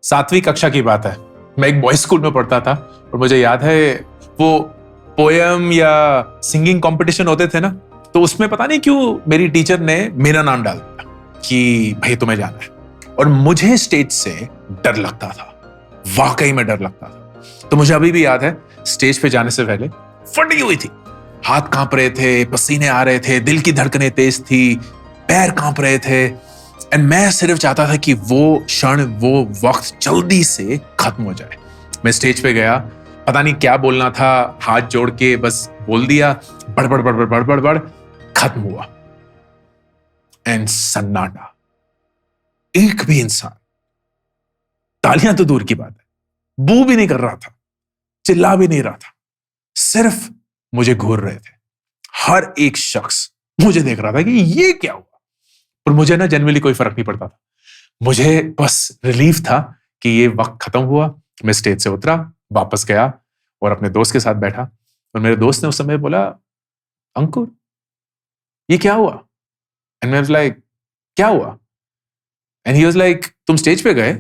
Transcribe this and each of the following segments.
7वीं कक्षा की बात है। मैं एक बॉयज स्कूल में पढ़ता था और मुझे याद है वो पोएम या सिंगिंग कंपटीशन होते थे ना, तो उसमें पता नहीं क्यों मेरी टीचर ने मेरा नाम डाल दिया कि भाई तुम्हें जाना है। और मुझे स्टेज से डर लगता था, वाकई में डर लगता था। तो मुझे अभी भी याद है स्टेज पे जाने से पहले फटी हुई थी, हाथ कांप रहे थे, पसीने आ रहे थे, दिल की धड़कनें तेज थी, पैर कांप रहे थे। एंड मैं सिर्फ चाहता था कि वो क्षण, वो वक्त जल्दी से खत्म हो जाए। मैं स्टेज पे गया, पता नहीं क्या बोलना था, हाथ जोड़ के बस बोल दिया, बड़बड़ बड़बड़ बड़बड़ बड़, खत्म हुआ। एंड सन्नाटा, एक भी इंसान, तालियां तो दूर की बात है, बू भी नहीं कर रहा था, चिल्ला भी नहीं रहा था, सिर्फ मुझे घूर रहे थे। हर एक शख्स मुझे देख रहा था कि ये क्या हुआ। और मुझे ना जनरली कोई फर्क नहीं पड़ता था, मुझे बस रिलीफ था कि ये वक्त खत्म हुआ। मैं स्टेज से उतरा, वापस गया और अपने दोस्त के साथ बैठा। और मेरे दोस्त ने उस समय बोला, अंकुर ये क्या हुआ? एंड मैं वाज लाइक, क्या हुआ? एंड ही वाज लाइक, तुम स्टेज पे गए,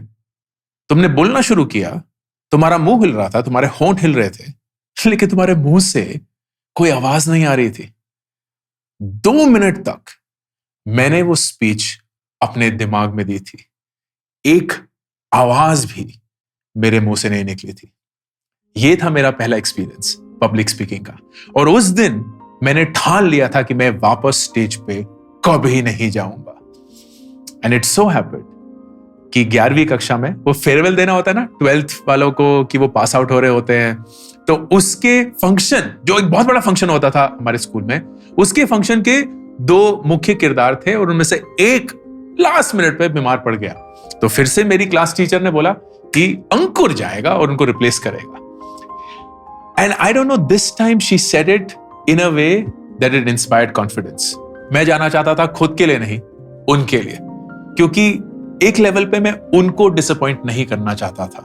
तुमने बोलना शुरू किया, तुम्हारा मुंह हिल रहा था, तुम्हारे होंठ हिल रहे थे, लेकिन तुम्हारे मुंह से कोई आवाज नहीं आ रही थी। 2 मिनट तक मैंने वो स्पीच अपने दिमाग में दी थी, एक आवाज भी मेरे मुंह से नहीं निकली थी। ये था मेरा पहला एक्सपीरियंस पब्लिक स्पीकिंग का। और उस दिन मैंने ठान लिया था कि मैं वापस स्टेज पे कभी नहीं जाऊंगा। एंड इट सो हैपेंड कि 11वीं कक्षा में वो फेयरवेल देना होता है ना 12th वालों को, कि वो पास आउट हो रहे होते हैं, तो उसके फंक्शन, जो एक बहुत बड़ा फंक्शन होता था हमारे स्कूल में, उसके फंक्शन के 2 मुख्य किरदार थे और उनमें से एक लास्ट मिनट पे बीमार पड़ गया। तो फिर से मेरी क्लास टीचर ने बोला कि अंकुर जाएगा और उनको रिप्लेस करेगा। And I don't no, this time she said it in a way that it inspired confidence. मैं जाना चाहता था खुद के लिए नहीं, उनके लिए, क्योंकि एक लेवल पे मैं उनको डिसअपॉइंट नहीं करना चाहता था।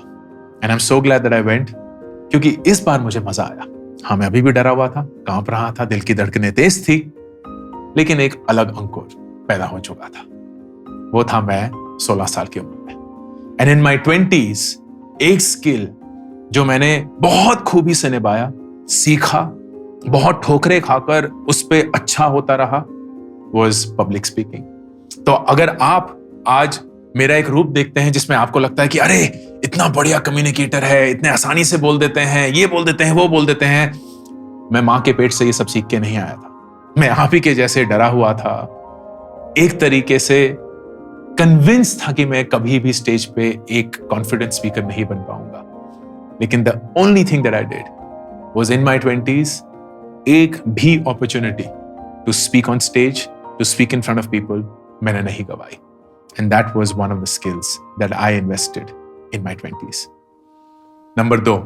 And I am so glad that I went, क्योंकि इस बार मुझे मजा आया। हाँ, मैं अभी भी डरा हुआ था, कांप रहा था, दिल की धड़कनें तेज थी, लेकिन एक अलग अंकुर पैदा हो चुका था। वो था मैं 16 साल की उम्र में। एंड इन माई 20s एक स्किल जो मैंने बहुत खूबी से निभाया, सीखा, बहुत ठोकरें खाकर उस पे अच्छा होता रहा, वाज पब्लिक स्पीकिंग। तो अगर आप आज मेरा एक रूप देखते हैं जिसमें आपको लगता है कि अरे इतना बढ़िया कम्युनिकेटर है, इतने आसानी से बोल देते हैं, ये बोल देते हैं, वो बोल देते हैं, मैं मां के पेट से ये सब सीख के नहीं आया था। मैं आप ही के जैसे डरा हुआ था, एक तरीके से कन्विंस था कि मैं कभी भी स्टेज पे एक कॉन्फिडेंट स्पीकर नहीं बन पाऊंगा। लेकिन the only thing that I did was in my 20s, एक भी opportunity to speak on stage, to speak in front of people मैंने नहीं गवाई। And that was one of the skills that I invested in my 20s। Number 2,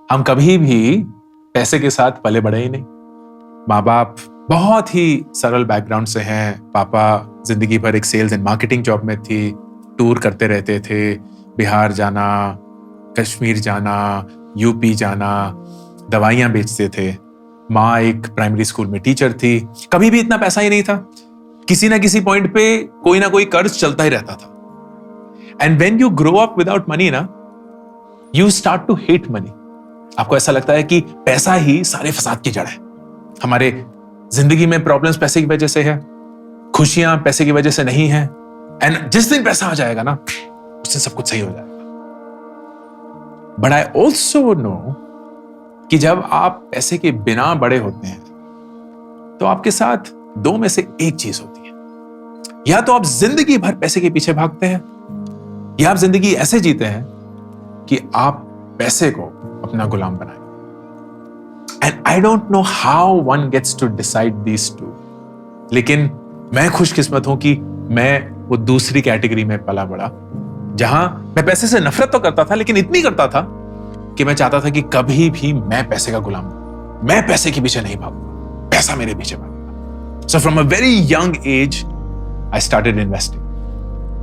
हम कभी भी पैसे के साथ पले बढ़े ही नहीं। माँ बाप बहुत ही सरल बैकग्राउंड से हैं। पापा जिंदगी भर एक सेल्स एंड मार्केटिंग जॉब में थी, टूर करते रहते थे, बिहार जाना, कश्मीर जाना, यूपी जाना, दवाइयां बेचते थे। माँ एक प्राइमरी स्कूल में टीचर थी। कभी भी इतना पैसा ही नहीं था, किसी ना किसी पॉइंट पे कोई ना कोई कर्ज चलता ही रहता था। And when you grow up without money ना, you start to hate money. आपको ऐसा लगता है कि पैसा ही सारे फसाद की जड़ है। हमारे जिंदगी में प्रॉब्लम्स पैसे की वजह से है, खुशियां पैसे की वजह से नहीं है। एंड जिस दिन पैसा आ जाएगा ना, उस दिन सब कुछ सही हो जाएगा। बट आई ऑल्सो नो कि जब आप पैसे के बिना बड़े होते हैं तो आपके साथ 2 में से एक चीज होती है। या तो आप जिंदगी भर पैसे के पीछे भागते हैं, या आप जिंदगी ऐसे जीते हैं कि आप पैसे को अपना गुलाम बनाए। And I don't know how one gets to decide these two, लेकिन मैं खुशकिस्मत हूं कि मैं वो दूसरी कैटेगरी में पला बड़ा, जहां मैं पैसे से नफरत तो करता था, लेकिन इतनी करता था कि मैं चाहता था कि कभी भी मैं पैसे का गुलाम हूं, मैं पैसे के पीछे नहीं भागूंगा, पैसा मेरे पीछे भागेगा। So from a very young age I started investing.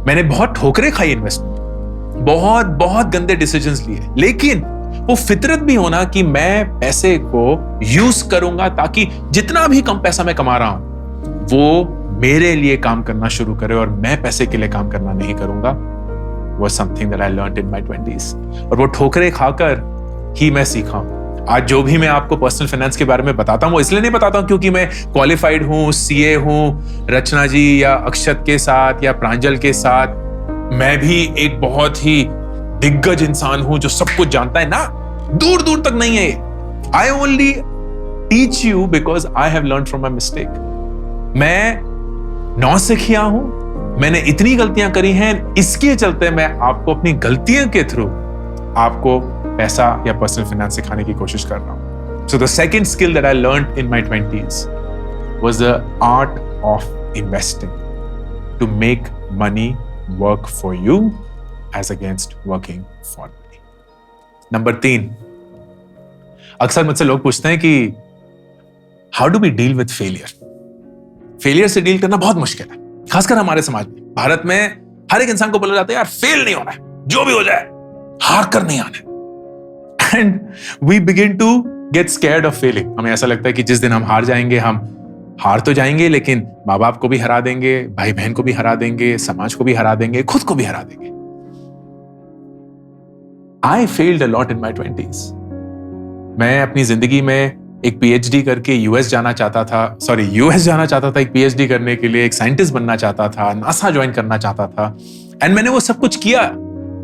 मैंने बहुत ठोकरें खाई इन्वेस्टमेंट, बहुत बहुत गंदे डिसीजंस लिए, लेकिन वो फितरत भी होना कि मैं पैसे को यूज करूंगा ताकि जितना भी कम पैसा मैं कमा रहा हूं वो मेरे लिए काम करना शुरू करे और मैं पैसे के लिए काम करना नहीं करूंगा। was something that I learned in my 20s. और वो ठोकरें खाकर ही मैं सीखा हूं। आज जो भी मैं आपको पर्सनल फाइनेंस के बारे में बताता हूं, वो इसलिए नहीं बताता हूं क्योंकि मैं क्वालिफाइड हूं, सीए हूं, रचना जी या अक्षत के साथ या प्रांजल के साथ मैं भी एक बहुत ही दिग्गज इंसान हूं जो सब कुछ जानता है ना, दूर दूर तक नहीं है। I only teach you because I have learned from my mistake. मैं नौसिखिया हूं, मैंने इतनी गलतियां करी हैं, इसके चलते मैं आपको अपनी गलतियों के थ्रू आपको पैसा या पर्सनल फाइनेंस सिखाने की कोशिश कर रहा हूं। So the second skill that I learned in my 20s was the art of investing to make money work for you as against working for me. Number 3, अक्सर मुझसे लोग पूछते हैं कि how do we deal with failure. Failure से deal करना बहुत मुश्किल है, खासकर हमारे समाज में। भारत में हर एक इंसान को बोला जाता है यार फेल नहीं होना है, जो भी हो जाए हार कर नहीं आना है। And we begin to get scared of failing. हमें ऐसा लगता है कि जिस दिन हम हार जाएंगे, हम हार तो जाएंगे लेकिन माँ बाप को भी हरा देंगे, भाई बहन को भी हरा देंगे, समाज को भी हरा देंगे, खुद को भी हरा देंगे। I failed a lot in my 20s. मैं अपनी जिंदगी में एक पीएचडी करके यूएस जाना चाहता था एक पीएचडी करने के लिए, एक साइंटिस्ट बनना चाहता था, नासा ज्वाइन करना चाहता था। एंड मैंने वो सब कुछ किया,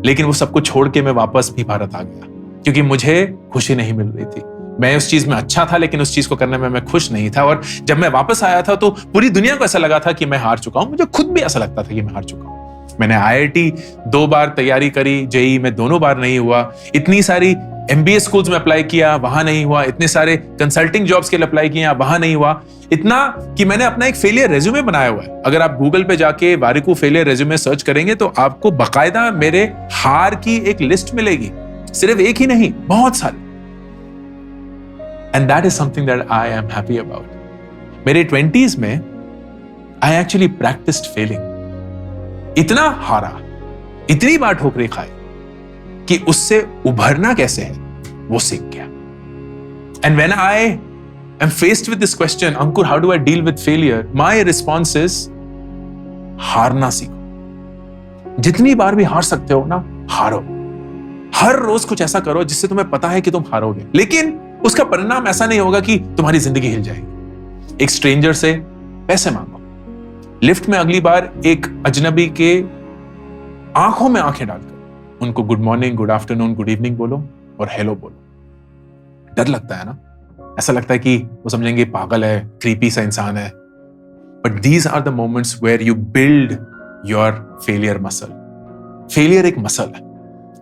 लेकिन वो सब कुछ छोड़ के मैं वापस भी भारत आ गया क्योंकि मुझे खुशी नहीं मिल रही थी। मैं उस चीज में अच्छा था लेकिन उस चीज को करने में मैं खुश नहीं था। और जब मैं वापस आया था तो पूरी दुनिया को ऐसा लगा था कि मैं हार चुका हूं, मुझे खुद भी ऐसा लगता था कि मैं हार चुका हूं। मैंने आईआईटी 2 बार तैयारी करी, जेईई में दोनों बार नहीं हुआ, इतनी सारी एमबीए स्कूल्स में अप्लाई किया, वहां नहीं हुआ, इतने सारे कंसल्टिंग जॉब्स के लिए अप्लाई किया, वहां नहीं हुआ, इतना कि मैंने अपना एक फेलियर रेज्यूमे बनाया हुआ है। अगर आप गूगल पे जाके वारिकू फेलियर रेज्यूमे सर्च करेंगे तो आपको बकायदा मेरे हार की एक लिस्ट मिलेगी, सिर्फ एक ही नहीं, बहुत सारी। And that is something that I am happy about. मेरे 20s में आई एक्चुअली प्रैक्टिस्ड फेलिंग। इतना हारा, इतनी बार ठोकरें खाई कि उससे उभरना कैसे है वो सीख गया। And when I am faced with this question, Ankur how do I deal with failure, my response is हारना सीखो। जितनी बार भी हार सकते हो ना, हारो। हर रोज कुछ ऐसा करो जिससे तुम्हें पता है कि तुम हारोगे, लेकिन उसका परिणाम ऐसा नहीं होगा कि तुम्हारी जिंदगी हिल जाएगी। एक स्ट्रेंजर से पैसे मांगो, लिफ्ट में अगली बार एक अजनबी के आंखों में आंखें डालकर उनको good morning, good afternoon, good evening बोलो और हेलो बोलो। डर लगता है ना, ऐसा लगता है कि वो समझेंगे पागल है, क्रीपी सा इंसान है। But these are the moments where you build your failure muscle. Failure एक मसल है,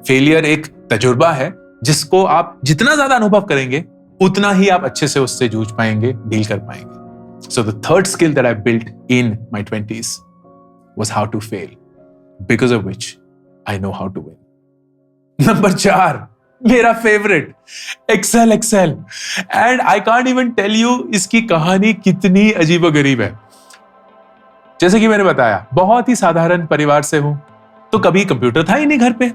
फेलियर एक तजुर्बा है जिसको आप जितना ज्यादा अनुभव करेंगे उतना ही आप अच्छे से उससे जूझ पाएंगे, डील कर पाएंगे। So the third skill that I built in my 20s was how to fail, because of which I know how to win. Number 4, मेरा favourite, Excel. And I can't even tell you इसकी कहानी कितनी अजीबोगरीब है। जैसे कि मैंने बताया, बहुत ही साधारण परिवार से हूं, तो कभी कंप्यूटर था ही नहीं घर पे।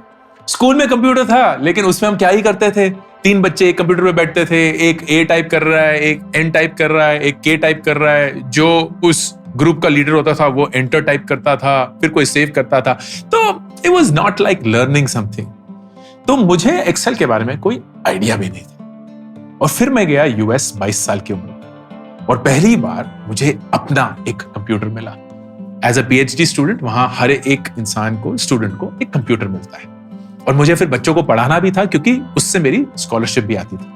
स्कूल में कंप्यूटर था लेकिन उसमें हम क्या ही करते थे, 3 बच्चे एक कंप्यूटर पे बैठते थे, एक ए टाइप कर रहा है, एक एन टाइप कर रहा है, एक के टाइप कर रहा है। जो उस ग्रुप का लीडर होता था वो एंटर टाइप करता था, फिर कोई सेव करता था। तो it was not like learning something. तो मुझे एक्सेल के बारे में कोई आइडिया भी नहीं था। और फिर मैं गया यूएस 22 साल की उम्र में, और पहली बार मुझे अपना एक कंप्यूटर मिला। एज अ पीएचडी स्टूडेंट वहां हर एक इंसान को, स्टूडेंट को एक कंप्यूटर मिलता है, और मुझे फिर बच्चों को पढ़ाना भी था क्योंकि उससे मेरी स्कॉलरशिप भी आती थी।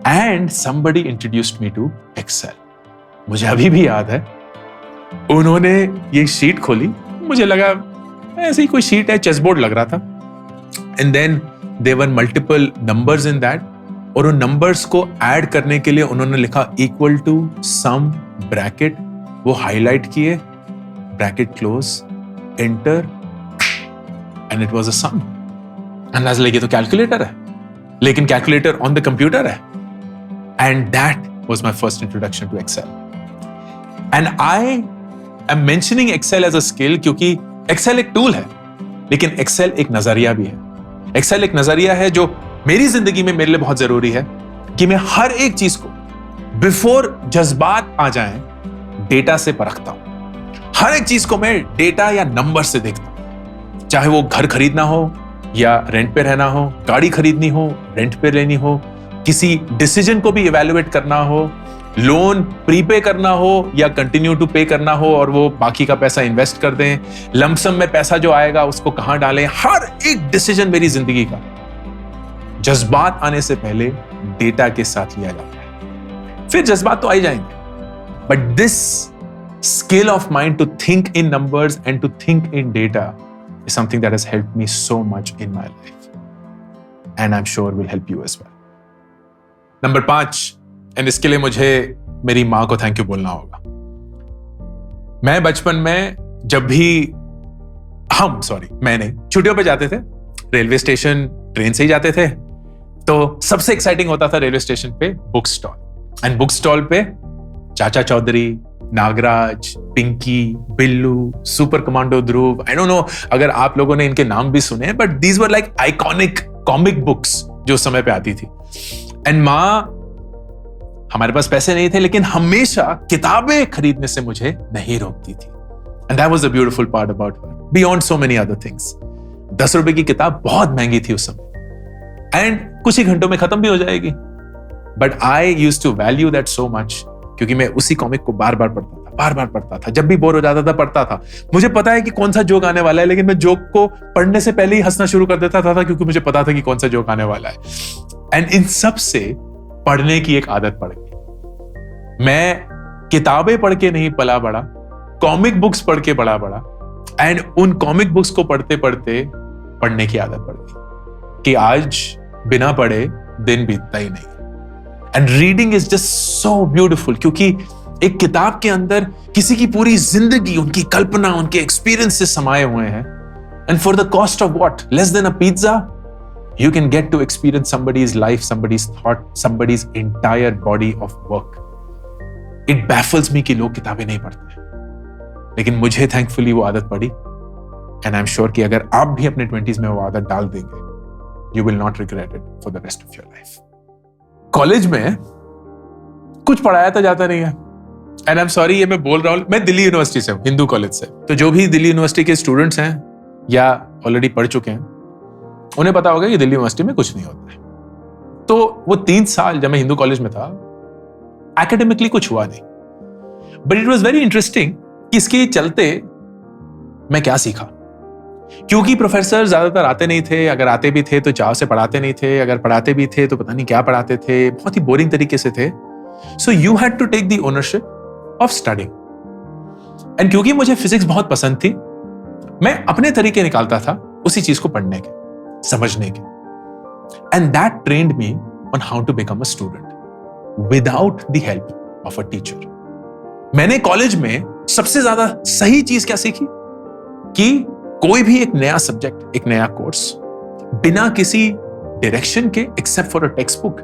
And somebody introduced me to Excel. मुझे अभी भी याद है, उन्होंने ये शीट खोली, मुझे लगा ऐसे ही कोई शीट है, चेसबोर्ड लग रहा था। And then there were multiple numbers in that, और उन नंबर्स को ऐड करने के लिए उन्होंने लिखा इक्वल टू सम ब्रैकेट, वो हाईलाइट किए, bracket close, enter, and it was a sum. And आज लगे तो कैलकुलेटर है, लेकिन कैलकुलेटर ऑन द कंप्यूटर है। And that was my first introduction to Excel. And I am mentioning Excel as a skill क्योंकि Excel एक tool है, लेकिन एक्सेल एक नजरिया भी है। एक्सेल एक नजरिया है जो मेरी जिंदगी में मेरे लिए बहुत जरूरी है कि मैं हर एक चीज को बिफोर जज्बात आ जाएं डेटा से परखता हूं। हर एक चीज को मैं डेटा या नंबर से देखता हूं। चाहे वो घर खरीदना हो या रेंट पे रहना हो, गाड़ी खरीदनी हो, रेंट पे लेनी हो, किसी डिसीजन को भी इवैल्यूएट करना हो, लोन प्रीपे करना हो या कंटिन्यू टू पे करना हो और वो बाकी का पैसा इन्वेस्ट कर दें, लमसम में पैसा जो आएगा उसको कहां डालें, हर एक डिसीजन मेरी जिंदगी का जज्बात आने से पहले डेटा के साथ लिया जाता है। फिर जज्बात तो आ ही जाएंगे, but this skill of mind to think in numbers and to think in data is something that has helped me so much in my life, and I'm sure will help you as well. Number 5, and इसके लिए मुझे मेरी माँ को thank you बोलना होगा। मैं बचपन में जब भी मैं नहीं, छुट्टियों पे जाते थे, रेलवे स्टेशन ट्रेन से ही जाते थे, तो सबसे एक्साइटिंग होता था रेलवे स्टेशन पे book stall. And book stall पे Chacha Chaudhary, Nagraj, Pinki, Billu, super commando Dhruv, I don't know अगर आप लोगों ने इनके नाम भी सुने, but these were like iconic comic books जो उस समय पे आती थी। एंड माँ, हमारे पास पैसे नहीं थे लेकिन हमेशा किताबें खरीदने से मुझे नहीं रोकती थी। And that was the beautiful part about her, beyond so many other things. 10 रुपए की किताब बहुत महंगी थी उस समय एंड कुछ ही घंटों में खत्म भी हो जाएगी, but I used to value that so much, क्योंकि मैं उसी कॉमिक को बार बार पढ़ता था, जब भी बोर हो जाता था पढ़ता था। मुझे पता है कि कौन सा जोक आने वाला है, लेकिन मैं जोक को पढ़ने से पहले ही हंसना शुरू कर देता था क्योंकि मुझे पता था कि कौन सा जोक आने वाला है। एंड इन सब से पढ़ने की एक आदत पड़ गई। मैं किताबें पढ़ के नहीं पला बड़ा, कॉमिक बुक्स पढ़ के बड़ा एंड उन कॉमिक बुक्स को पढ़ते पढ़ते पढ़ने की आदत पड़ गई कि आज बिना पढ़े दिन बीतता ही नहीं। And reading is just so beautiful, क्योंकि एक किताब के अंदर किसी की पूरी जिंदगी, उनकी कल्पना, उनके एक्सपीरियंस से समाये हुए हैं। And for the cost of what, less than a pizza, you can get to experience somebody's life, somebody's thought, somebody's entire body of work. It baffles me कि लोग किताबें नहीं पढ़ते हैं, लेकिन मुझे thankfully वो आदत पड़ी, and I'm sure कि अगर आप भी अपने 20s में वो आदत डाल देंगे, you will not regret it for the rest of your life. College में कुछ पढ़ाया तो जाता नहीं है, एंड आई एम सॉरी ये मैं बोल रहा हूं, मैं दिल्ली यूनिवर्सिटी से हूं, हिंदू कॉलेज से। तो जो भी दिल्ली यूनिवर्सिटी के स्टूडेंट्स हैं या ऑलरेडी पढ़ चुके हैं, उन्हें पता होगा कि दिल्ली यूनिवर्सिटी में कुछ नहीं होता है। तो वो 3 साल जब मैं हिंदू कॉलेज में था, एकेडमिकली कुछ हुआ नहीं, but it was very interesting कि इसके चलते मैं क्या सीखा। क्योंकि प्रोफेसर ज्यादातर आते नहीं थे, अगर आते भी थे तो चाव से पढ़ाते नहीं थे, अगर पढ़ाते भी थे तो पता नहीं क्या पढ़ाते थे, बहुत ही बोरिंग तरीके से थे। So you had to take the ownership of studying. And क्योंकि मुझे फिजिक्स बहुत पसंद थी, मैं अपने तरीके निकालता था उसी चीज को पढ़ने के, समझने के। And that trained me on how to become a student without the help of a teacher. मैंने कॉलेज में सबसे ज्यादा सही चीज क्या सीखी कि कोई भी एक नया सब्जेक्ट, एक नया कोर्स, बिना किसी डायरेक्शन के, except for a text book,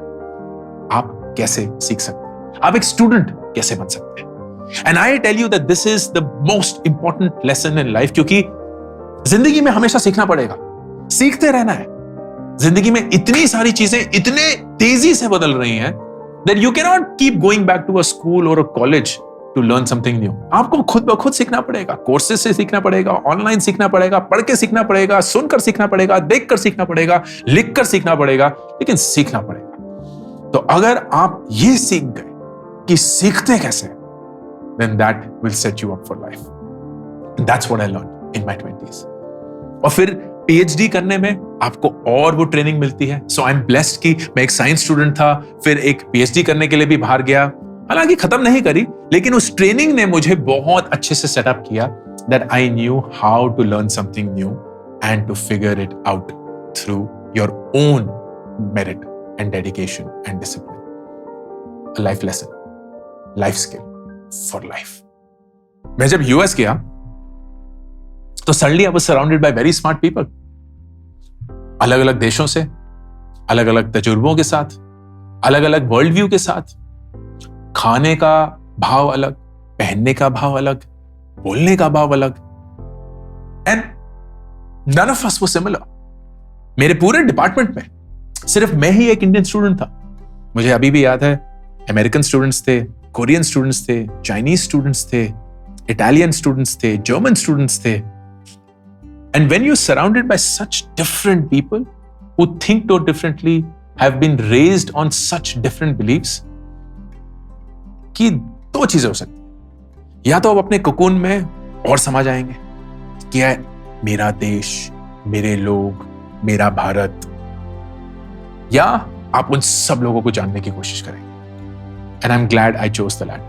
आप कैसे सीख सकते हैं, आप एक स्टूडेंट कैसे बन सकते हैं। And I tell you that this is the most important lesson in life, क्योंकि जिंदगी में हमेशा सीखना पड़ेगा, सीखते रहना है। जिंदगी में इतनी सारी चीजें इतने तेजी से बदल रही हैं that you cannot keep going back to a school or a college to learn something new. आपको खुद ब खुद सीखना पड़ेगा, कोर्सेज से सीखना पड़ेगा, ऑनलाइन सीखना पड़ेगा, पढ़ के सीखना पड़ेगा, सुनकर सीखना पड़ेगा, देखकर सीखना पड़ेगा, लिखकर सीखना पड़ेगा, लेकिन सीखना पड़ेगा। तो अगर आप ये सीख गए कि सीखते कैसे, then that will set you up for life. And that's what I learned in my 20s. और फिर पीएचडी करने में आपको और वो ट्रेनिंग मिलती है। सो आई एम ब्लेस्ड कि मैं एक साइंस स्टूडेंट था, फिर एक पीएचडी करने के लिए भी बाहर गया, हालांकि खत्म नहीं करी, लेकिन उस ट्रेनिंग ने मुझे बहुत अच्छे से सेटअप किया that I knew how to learn something new and to figure it out through your own merit and dedication and discipline. A life lesson, life skill for life. मैं जब यूएस गया तो suddenly I was surrounded by very smart people, अलग अलग देशों से, अलग अलग तजुर्बों के साथ, अलग अलग वर्ल्ड व्यू के साथ। खाने का भाव अलग, पहनने का भाव अलग, बोलने का भाव अलग, and none of us was similar. मेरे पूरे डिपार्टमेंट में सिर्फ मैं ही एक इंडियन स्टूडेंट था। मुझे अभी भी याद है, अमेरिकन स्टूडेंट्स थे, कोरियन स्टूडेंट्स थे, चाइनीज स्टूडेंट्स थे, इटालियन स्टूडेंट्स थे, जर्मन स्टूडेंट्स थे, And when you're surrounded by such different people who think so differently, have been raised on such different beliefs, कि दो चीजें हो सकती हैं। या तो आप अपने कोकून में और समा जाएंगे कि है मेरा देश, मेरे लोग, मेरा भारत, या आप उन सब लोगों को जानने की कोशिश करेंगे। And I am glad I chose the land.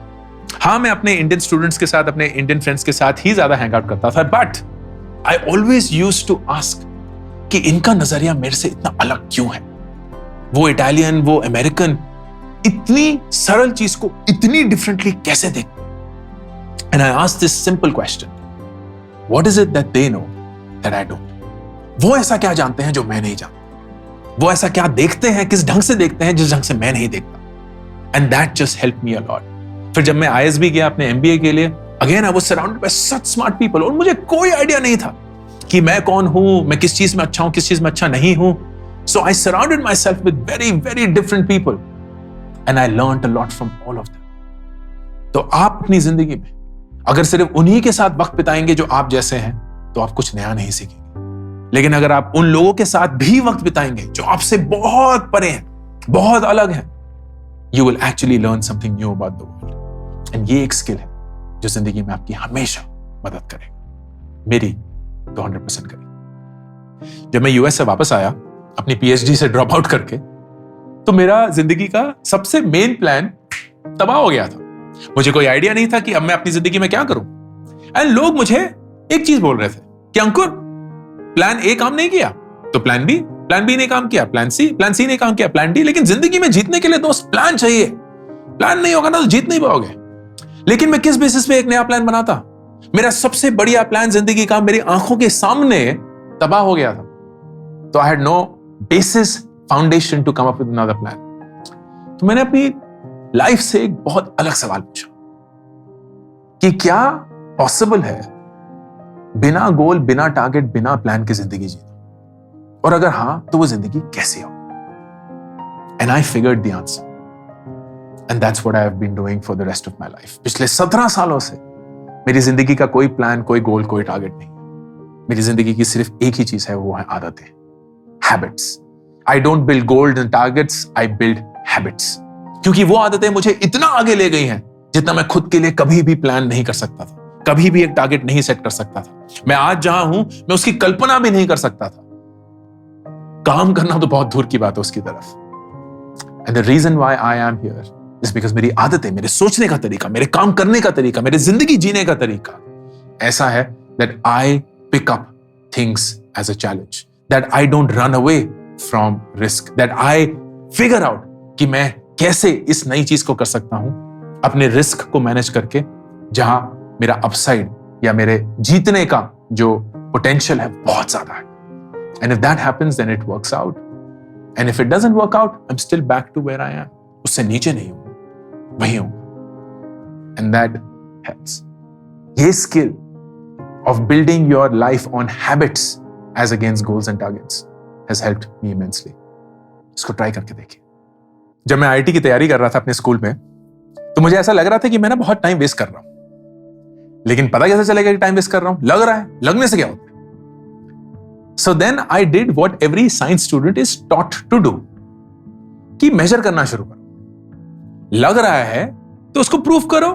हाँ, मैं अपने इंडियन स्टूडेंट्स के साथ, अपने इंडियन फ्रेंड्स के साथ ही ज्यादा हैंग आउट करता था, but I always used to ask कि इनका नजरिया मेरे से इतना अलग क्यों है। वो इटालियन, वो अमेरिकन इतनी सरल चीज को इतनी डिफरेंटली कैसे देखते? And I asked this simple question, what is it that they know that I don't? वो ऐसा क्या जानते हैं जो मैं नहीं जानता? वो ऐसा क्या देखते हैं, किस ढंग से देखते हैं जिस ढंग से मैं नहीं देखता? And that just help me a lot. फिर जब मैं ISB गया अपने MBA के लिए, again I was surrounded bye such smart people, और मुझे कोई आइडिया नहीं था कि मैं कौन हूं, मैं किस चीज में अच्छा हूं, किस चीज में अच्छा नहीं हूं। So I surrounded myself with very very different people and I learned a lot from all of them. तो आप अपनी जिंदगी में अगर सिर्फ उन्हीं के साथ वक्त बिताएंगे जो आप जैसे हैं, तो आप कुछ नया नहीं सीखेंगे। लेकिन अगर आप उन लोगों के साथ भी वक्त बिताएंगे जो आपसे बहुत परे हैं, बहुत अलग हैं, you will actually learn something new about the world. And ये एक स्किल है जो जिंदगी में आपकी हमेशा मदद करेगा। मेरी तो 100% करेगी। जब मैं US से वापस आया अपनी PhD से ड्रॉप आउट करके, तो मेरा जिंदगी का सबसे मेन प्लान तबाह हो गया था। मुझे कोई आइडिया नहीं था कि अब मैं अपनी जिंदगी में क्या करूं। एंड लोग मुझे एक चीज बोल रहे थे कि अंकुर, प्लान A काम नहीं किया तो प्लान B ने काम किया, प्लान C ने काम किया, प्लान D। लेकिन जिंदगी में जीतने के लिए दोस्त प्लान चाहिए। प्लान नहीं होगा ना तो जीत नहीं पाओगे। लेकिन मैं किस बेसिस पे एक नया प्लान बनाता? मेरा सबसे बढ़िया प्लान जिंदगी का मेरी आंखों के सामने तबाह हो गया था। तो I had no basis, foundation to come up with another plan. तो मैंने अपनी लाइफ से एक बहुत अलग सवाल पूछा कि क्या पॉसिबल है बिना गोल, बिना टारगेट, बिना प्लान की जिंदगी जीना? और अगर हां, तो वो जिंदगी कैसे हो? And I figured the answer, and that's what I have been doing for the rest of my life. पिछले 17 सालों से मेरी जिंदगी का कोई प्लान, कोई गोल, कोई टारगेट नहीं। मेरी जिंदगी की सिर्फ एक ही चीज है, वो है आदतें, habits. I don't build goals and targets, I build habits. क्योंकि वो आदतें मुझे इतना आगे ले गई हैं जितना मैं खुद के लिए कभी भी प्लान नहीं कर सकता था, कभी भी एक टारगेट नहीं सेट कर सकता था। मैं आज जहां हूं, मैं उसकी कल्पना भी नहीं कर सकता था। काम करना तो बहुत दूर की बात है उसकी तरफ। And the reason why I am here is because मेरी आदतें, मेरे सोचने का तरीका, मेरे काम करने का तरीका, मेरे जिंदगी जीने का तरीका ऐसा है that I pick up things as a challenge, that I don't run away from risk, that I figure out कि मैं कैसे इस नई चीज को कर सकता हूं अपने रिस्क को मैनेज करके, जहां मेरा अपसाइड या मेरे जीतने का जो पोटेंशियल है बहुत ज्यादा है। And if that happens, then it works out. And if it doesn't work out, I'm still back to where I am. उससे नीचे नहीं हूं, वहीं हूं। And that helps. ये skill of building your life on habits as against goals and targets has helped me immensely. इसको try करके देखिए। जब मैं IIT की तैयारी कर रहा था अपने स्कूल में, तो मुझे ऐसा लग रहा था कि मैं ना बहुत टाइम वेस्ट कर रहा हूं। लेकिन पता कैसे चलेगा कि टाइम वेस्ट कर रहा हूं? लग रहा है, लगने से क्या होता है? So then I did what every science student is taught to do, कि मेजर करना शुरू करो। लग रहा है तो उसको प्रूफ करो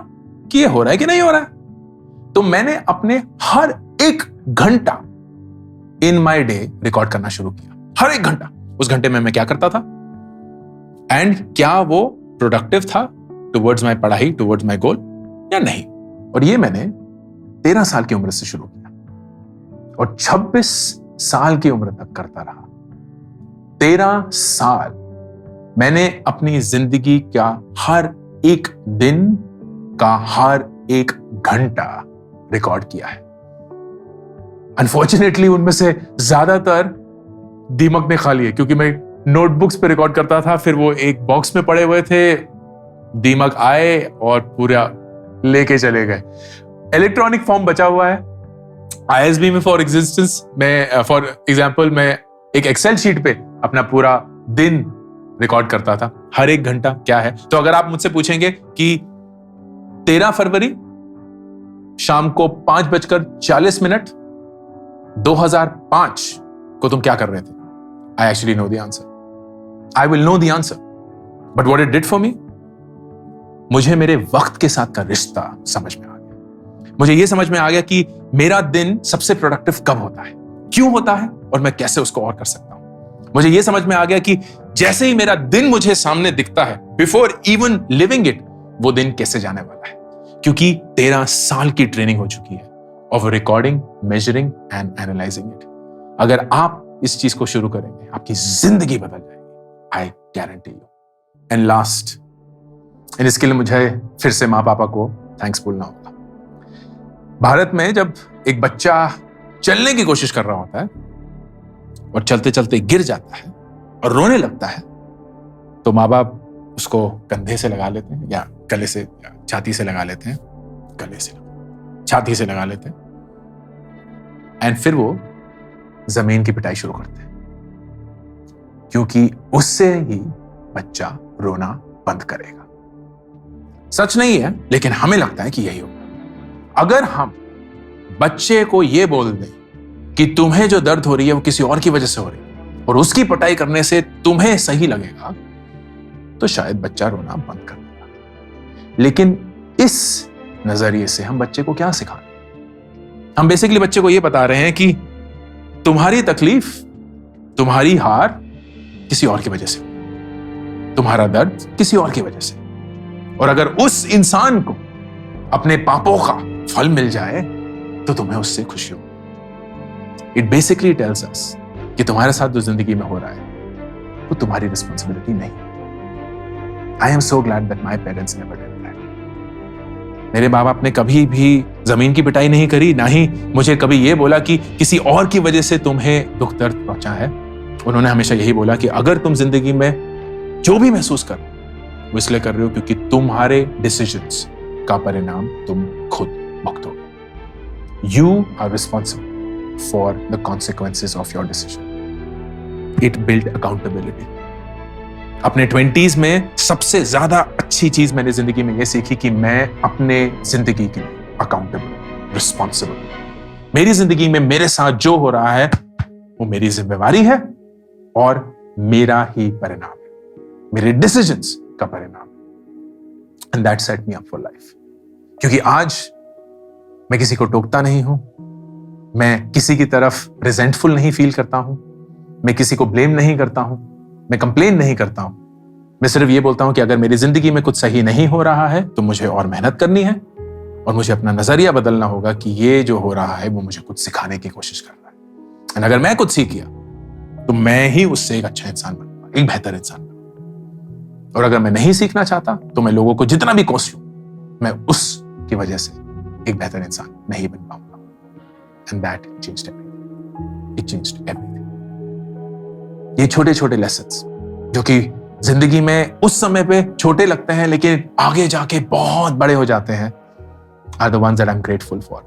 कि ये हो रहा है कि नहीं हो रहा है। तो मैंने अपने हर एक घंटा इन माय डे रिकॉर्ड करना शुरू किया। हर एक घंटा, उस घंटे में मैं क्या करता था एंड क्या वो प्रोडक्टिव था टुवर्ड्स माय पढ़ाई, टुवर्ड्स माय गोल या नहीं। और ये मैंने 13 साल की उम्र से शुरू किया और 26 साल की उम्र तक करता रहा। 13 साल मैंने अपनी जिंदगी का हर एक दिन का हर एक घंटा रिकॉर्ड किया है। अनफॉर्चुनेटली उनमें से ज्यादातर दीमक ने खा लिए, क्योंकि मैं नोटबुक्स पे रिकॉर्ड करता था, फिर वो एक बॉक्स में पड़े हुए थे, दीमक आए और पूरा लेके चले गए। इलेक्ट्रॉनिक फॉर्म बचा हुआ है ISB में। फॉर एग्जाम्पल मैं एक एक्सेल शीट पे अपना पूरा दिन रिकॉर्ड करता था, हर एक घंटा क्या है। तो अगर आप मुझसे पूछेंगे कि 13 फरवरी शाम को 5:40 2005 को तुम क्या कर रहे थे? I actually know the answer, I will know the answer, but what it did for me, मुझे मेरे वक्त के साथ का रिश्ता समझ में आ गया। मुझे यह समझ में आ गया कि मेरा दिन सबसे प्रोडक्टिव कब होता है, क्यों होता है, और मैं कैसे उसको और कर सकता हूं। मुझे यह समझ में आ गया कि जैसे ही मेरा दिन मुझे सामने दिखता है, बिफोर इवन लिविंग इट, वो दिन कैसे जाने वाला है, क्योंकि 13 साल की ट्रेनिंग हो चुकी है of recording, measuring and analysing it. अगर आप इस चीज को शुरू करेंगे, आपकी जिंदगी बदल जाएगी, I guarantee you. And last, इसके लिए मुझे फिर से माँ पापा को थैंक्स बोलना होगा। भारत में जब एक बच्चा चलने की कोशिश कर रहा होता है और चलते चलते गिर जाता है और रोने लगता है, तो माँ बाप उसको कंधे से लगा लेते हैं या गले से या छाती से लगा लेते हैं, गले से छाती से लगा लेते हैं, एंड फिर वो जमीन की पिटाई शुरू करते हैं, क्योंकि उससे ही बच्चा रोना बंद करेगा। सच नहीं है, लेकिन हमें लगता है कि यही होगा। अगर हम बच्चे को यह बोल दें कि तुम्हें जो दर्द हो रही है वो किसी और की वजह से हो रही है और उसकी पिटाई करने से तुम्हें सही लगेगा, तो शायद बच्चा रोना बंद कर देगा। लेकिन इस नजरिए से हम बच्चे को क्या सिखा रहे हैं? हम बेसिकली बच्चे को यह बता रहे हैं कि तुम्हारी तकलीफ, तुम्हारी हार किसी और की वजह से, तुम्हारा दर्द किसी और की वजह से, और अगर उस इंसान को अपने पापों का फल मिल जाए तो तुम्हें उससे खुशी हो। इट बेसिकली टेल्स अस कि तुम्हारे साथ जो जिंदगी में हो रहा है वो तुम्हारी रिस्पॉन्सिबिलिटी नहीं। I am so glad that my parents never did that. मेरे माँ बाप ने कभी भी जमीन की पिटाई नहीं करी, ना ही मुझे कभी ये बोला कि किसी और की वजह से तुम्हें दुख दर्द पहुंचा है। उन्होंने हमेशा यही बोला कि अगर तुम जिंदगी में जो भी महसूस कर रहे हो वो इसलिए कर रहे हो क्योंकि तुम्हारे डिसीजंस का परिणाम तुम खुद भुगतोगे। You are responsible for the consequences of your decision. It built accountability. अपने 20s में सबसे ज्यादा अच्छी चीज मैंने जिंदगी में यह सीखी कि मैं अपने जिंदगी के लिए अकाउंटेबल, रिस्पॉन्सिबल। मेरी जिंदगी में मेरे साथ जो हो रहा है वो मेरी जिम्मेवारी है और मेरा ही परिणाम है, मेरे डिसीजंस का परिणाम। And that set me up for life. क्योंकि आज मैं किसी को टोकता नहीं हूं, मैं किसी की तरफ रिजेंटफुल नहीं फील करता हूं, मैं किसी को ब्लेम नहीं करता हूं, मैं कंप्लेन नहीं करता हूं। मैं सिर्फ ये बोलता हूं कि अगर मेरी जिंदगी में कुछ सही नहीं हो रहा है तो मुझे और मेहनत करनी है और मुझे अपना नजरिया बदलना होगा कि ये जो हो रहा है वो मुझे कुछ सिखाने की कोशिश कर रहा है। और अगर मैं कुछ सीख गया तो मैं ही उससे एक अच्छा इंसान बनूंगा, एक बेहतर इंसान बनूंगा। और अगर मैं नहीं सीखना चाहता तो मैं लोगों को जितना भी कोस लूं, मैं उसकी वजह से एक बेहतर इंसान नहीं बन पाऊंगा। And that changed everything. It changed everything. ये छोटे छोटे लेसन्स जो कि जिंदगी में उस समय पे छोटे लगते हैं लेकिन आगे जाके बहुत बड़े हो जाते हैं, are the ones that I am grateful for.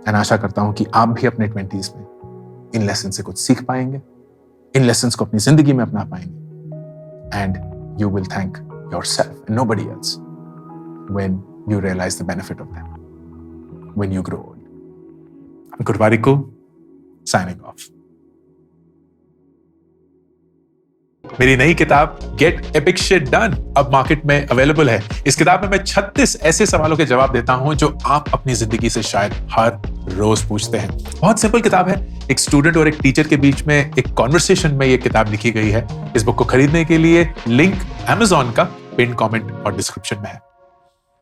And आशा करता हूं कि आप भी अपने 20s में इन लेसन से कुछ सीख पाएंगे, इन लेसन्स को अपनी जिंदगी में अपना पाएंगे। And you will thank yourself and nobody else when you realize the benefit of them when you grow old. I'm Gurvariku, signing off. मेरी नई किताब Get Epic Shit Done अब मार्केट में अवेलेबल है। इस किताब में मैं 36 ऐसे सवालों के जवाब देता हूं जो आप अपनी जिंदगी से शायद हर रोज पूछते हैं। बहुत सिंपल किताब है। एक स्टूडेंट और एक टीचर के बीच में एक कॉन्वर्सेशन में ये किताब लिखी गई है। इस बुक को खरीदने के लिए लिंक Amazon का पिन कमेंट और डिस्क्रिप्शन में है।